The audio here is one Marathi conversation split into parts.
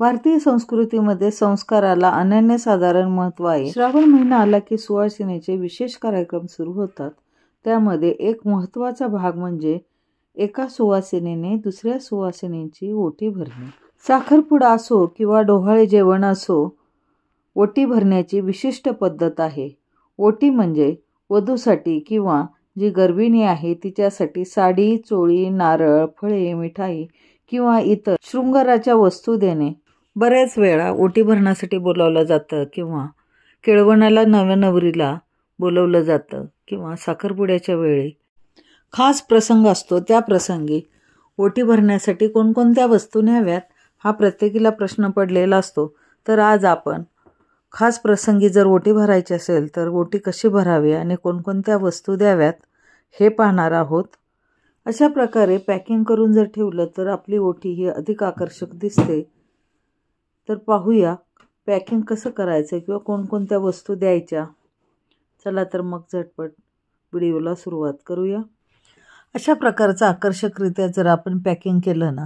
भारतीय संस्कृतीमध्ये संस्काराला अनन्यसाधारण महत्त्व आहे। श्रावण महिना आला की सुवासिनीचे विशेष कार्यक्रम सुरू होतात। त्यामध्ये एक महत्त्वाचा भाग म्हणजे एका सुवासिनीने दुसऱ्या सुवासिनीची ओटी भरणे। साखरपुडा असो किंवा डोहाळे जेवण असो, ओटी भरण्याची विशिष्ट पद्धत आहे। ओटी म्हणजे वधूसाठी किंवा जी गर्भिणी आहे तिच्यासाठी साडी, चोळी, नारळ, फळे, मिठाई किंवा इतर शृंगाराच्या वस्तू देणे। बऱ्याच वेळा ओटी भरण्यासाठी बोलावलं जातं किंवा केळवणाला नवनवरीला बोलवलं जातं किंवा साखरपुड्याच्या वेळी खास प्रसंग असतो, त्या प्रसंगी ओटी भरण्यासाठी कोणकोणत्या वस्तू न्याव्यात हा प्रत्येकीला प्रश्न पडलेला असतो। तर आज आपण खास प्रसंगी जर ओटी भरायची असेल तर ओटी कशी भरावी आणि कोणकोणत्या वस्तू द्याव्यात हे पाहणार आहोत। अशा प्रकारे पॅकिंग करून जर ठेवलं तर आपली ओटी ही अधिक आकर्षक दिसते। तर पाहूया पॅकिंग कसं करायचं किंवा कोणकोणत्या वस्तू द्यायच्या। चला तर मग झटपट व्हिडिओला सुरुवात करूया। अशा प्रकारचं आकर्षकरित्या जर आपण पॅकिंग केलं ना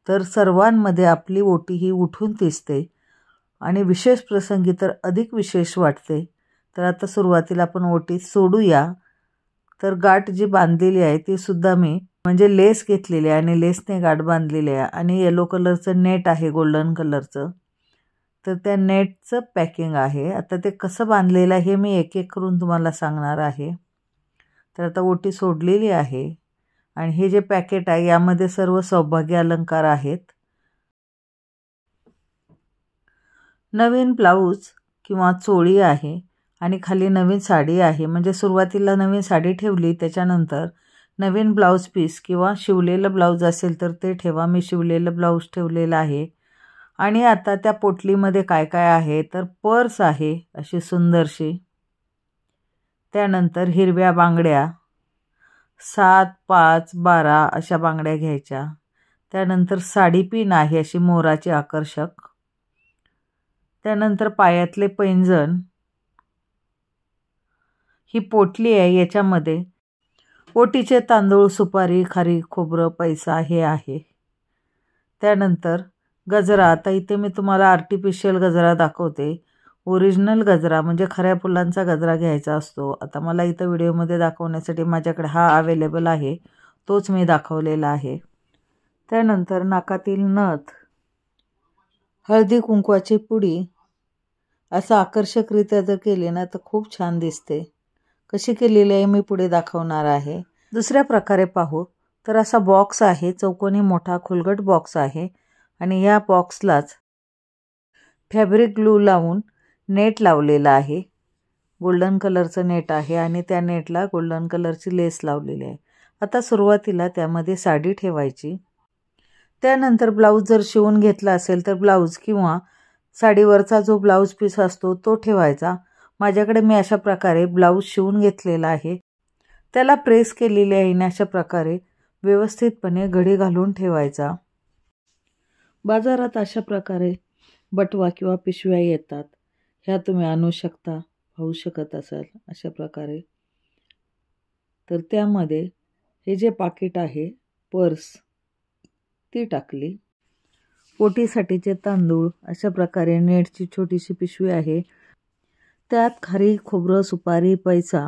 तर सर्वांमध्ये आपली ओटी ही उठून दिसते आणि विशेष प्रसंगी तर अधिक विशेष वाटते। तर आता सुरुवातीला आपण ओटी सोडूया। तर गाठ जी बांधलेली आहे ती सुद्धा मी म्हणजे लेस घेतलेली आहे आणि लेसने गाठ बांधलेली आहे आणि येलो कलरचं नेट आहे, गोल्डन कलरचं। तर त्या नेटचं पॅकिंग आहे। आता ते कसं बांधलेलं आहे हे मी एक एक करून तुम्हाला सांगणार आहे। तर आता ओटी सोडलेली आहे आणि हे जे पॅकेट आहे यामध्ये सर्व सौभाग्य अलंकार आहेत। नवीन ब्लाऊज किंवा चोळी आहे आणि खाली नवीन साडी आहे। म्हणजे सुरुवातीला नवीन साडी ठेवली, त्याच्यानंतर नवीन ब्लाऊज पीस किंवा शिवलेलं ब्लाऊज असेल तर ते ठेवा। मी शिवलेलं ब्लाऊज ठेवलेलं आहे। आणि आता त्या पोटलीमध्ये काय काय आहे तर पर्स आहे अशी सुंदरशी, त्यानंतर हिरव्या बांगड्या 7, 5, 12 अशा बांगड्या घ्यायच्या। त्यानंतर साडी पिन आहे अशी मोराची आकर्षक, त्यानंतर पायातले पैंजण। ही पोटली आहे, याच्यामध्ये ओटीचे तांदूळ, सुपारी, खारी, खोबरं, पैसा हे आहे। त्यानंतर गजरा, आता इथे मी तुम्हाला आर्टिफिशियल गजरा दाखवते। ओरिजिनल गजरा म्हणजे खऱ्या फुलांचा गजरा घ्यायचा असतो। आता मला इथं व्हिडिओमध्ये दाखवण्यासाठी माझ्याकडे हा अवेलेबल आहे, तोच मी दाखवलेला आहे। त्यानंतर नाकातील नथ, हळदी कुंकवाची पुडी असं आकर्षकरित्या जर केली ना तर खूप छान दिसते। कशी केलेली आहे मी पुढे दाखवणार आहे। दुसऱ्या प्रकारे पाहू तर असा बॉक्स आहे, चौकोनी मोठा खोलगट बॉक्स आहे आणि या बॉक्सलाच फॅब्रिक ग्लू लावून नेट लावलेला आहे। गोल्डन कलरचं नेट आहे आणि त्या नेटला गोल्डन कलरची लेस लावलेली आहे। आता सुरुवातीला त्यामध्ये साडी ठेवायची। त्यानंतर ब्लाऊज जर शिवून घेतला असेल तर ब्लाऊज किंवा साडीवरचा जो ब्लाऊज पीस असतो तो ठेवायचा। माझ्याकडे मी अशा प्रकारे ब्लाऊज शिवून घेतलेला आहे, त्याला प्रेस केलेली आहे आणि अशा प्रकारे व्यवस्थितपणे घडी घालून ठेवायचा। बाजारात अशा प्रकारे बटवा किंवा पिशव्या येतात, ह्या तुम्ही आणू शकता, पाहू शकत असाल अशा प्रकारे। तर त्यामध्ये हे जे पाकिट आहे पर्स ती टाकली। ओटीसाठीचे तांदूळ अशा प्रकारे नेटची छोटीशी पिशवी आहे, त्यात खारी, खोबरं, सुपारी, पैसा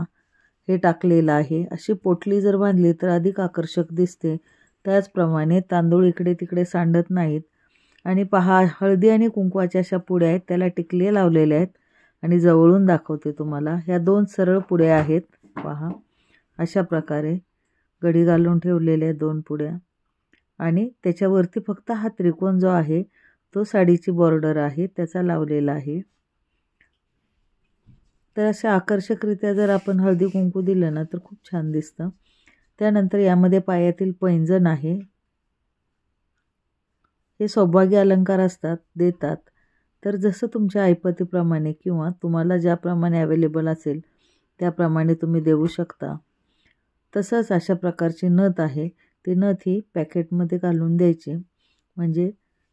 हे टाकलेलं आहे। अशी पोटली जर बांधली तर अधिक आकर्षक दिसते। त्याचप्रमाणे तांदूळ इकडे तिकडे सांडत नाहीत। आणि पहा, हळदी आणि कुंकवाच्या अशा पुड्या आहेत, त्याला टिकले लावलेले आहेत आणि जवळून दाखवते तुम्हाला। ह्या 2 सरळ पुड्या आहेत, पहा अशा प्रकारे घडी घालून ठेवलेल्या 2 पुड्या आणि त्याच्यावरती फक्त हा त्रिकोण जो आहे तो साडीची बॉर्डर आहे त्याचा लावलेला आहे। तर अशा आकर्षकरित्या जर आपण हळदी कुंकू दिलं ना तर खूप छान दिसतं। त्यानंतर यामध्ये पायातील पैंजण आहे, हे सौभाग्य अलंकार असतात, देतात। तर जसं तुमच्या ऐपतीप्रमाणे किंवा तुम्हाला ज्याप्रमाणे अवेलेबल असेल त्याप्रमाणे तुम्ही देऊ शकता। तसंच अशा प्रकारची नथ आहे, ती नथ ही पॅकेटमध्ये घालून द्यायची म्हणजे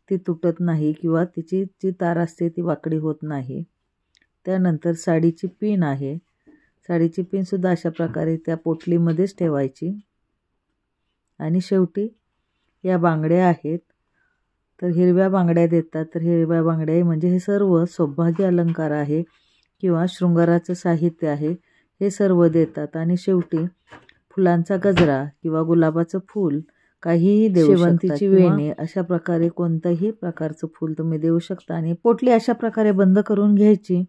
ती तुटत नाही किंवा तिची जी तार असते ती वाकडी होत नाही। त्यानंतर साडीची पिन आहे, साडीची पिनसुद्धा अशा प्रकारे त्या पोटलीमध्येच ठेवायची। आणि शेवटी या बांगड्या आहेत, तर हिरव्या बांगड्या देतात. तर हिरव्या बांगड्या म्हणजे हे सर्व सौभाग्य अलंकार आहे किंवा शृंगाराचं साहित्य आहे, हे सर्व देतात. आणि शेवटी फुलांचा गजरा किंवा गुलाबाचं फूल काहीही देऊ शकता, शेवंतीची वेणी, अशा प्रकारे कोणतंही प्रकारचं फूल तुम्ही देऊ शकता. आणि पोटली अशा प्रकारे बंद करून घ्यायची.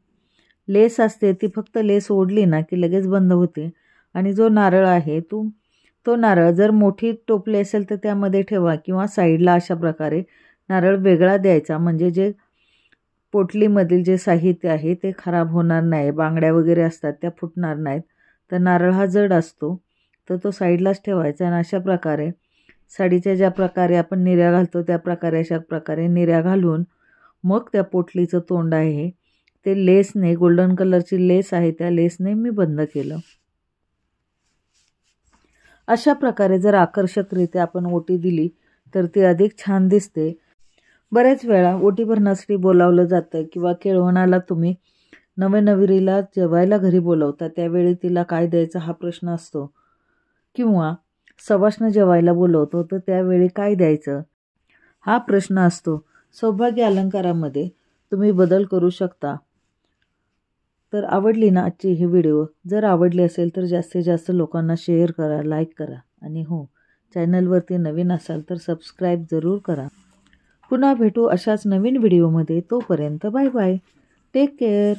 लेस असते ती फक्त लेस ओढली ना की लगेच बंद होते. आणि जो नारळ आहे तो नारळ जर मोठी टोपली असेल तर त्यामध्ये ठेवा किंवा साईडला अशा प्रकारे नारळ वेगळा द्यायचा, म्हणजे जे पोटलीमधील जे साहित्य आहे ते खराब होणार नाही, बांगड्या वगैरे असतात त्या फुटणार नाहीत. तर नारळ हा जड असतो तर तो साईडलाच ठेवायचा. आणि अशा प्रकारे साडीच्या ज्या प्रकारे आपण निर्या घालतो त्या प्रकारे अशा प्रकारे निर्या घालून मग त्या पोटलीचं तोंड आहे ते लेसने, गोल्डन कलरची लेस आहे त्या लेसने मी बंद केलं. अशा प्रकारे जर आकर्षकरित्या आपण ओटी दिली तर ती अधिक छान दिसते. बऱ्याच वेळा ओटी भरण्यासाठी बोलावलं जातं किंवा केळवणाला तुम्ही नवनवरीला जेवायला घरी बोलवता त्यावेळी तिला काय द्यायचं हा प्रश्न असतो, किंवा सवाष्ण जेवायला बोलवतो तर त्यावेळी काय द्यायचं हा प्रश्न असतो. सौभाग्य अलंकारामध्ये तुम्ही बदल करू शकता. तर आवडली ना आजची ही व्हिडिओ? जर आवडली असेल तर जास्तीत जास्त लोकांना शेअर करा, लाईक करा. आणि हो, चॅनलवरती नवीन असाल तर सबस्क्राईब जरूर करा. पुन्हा भेटू अशाच नवीन व्हिडिओमध्ये. तोपर्यंत बाय बाय. Take care.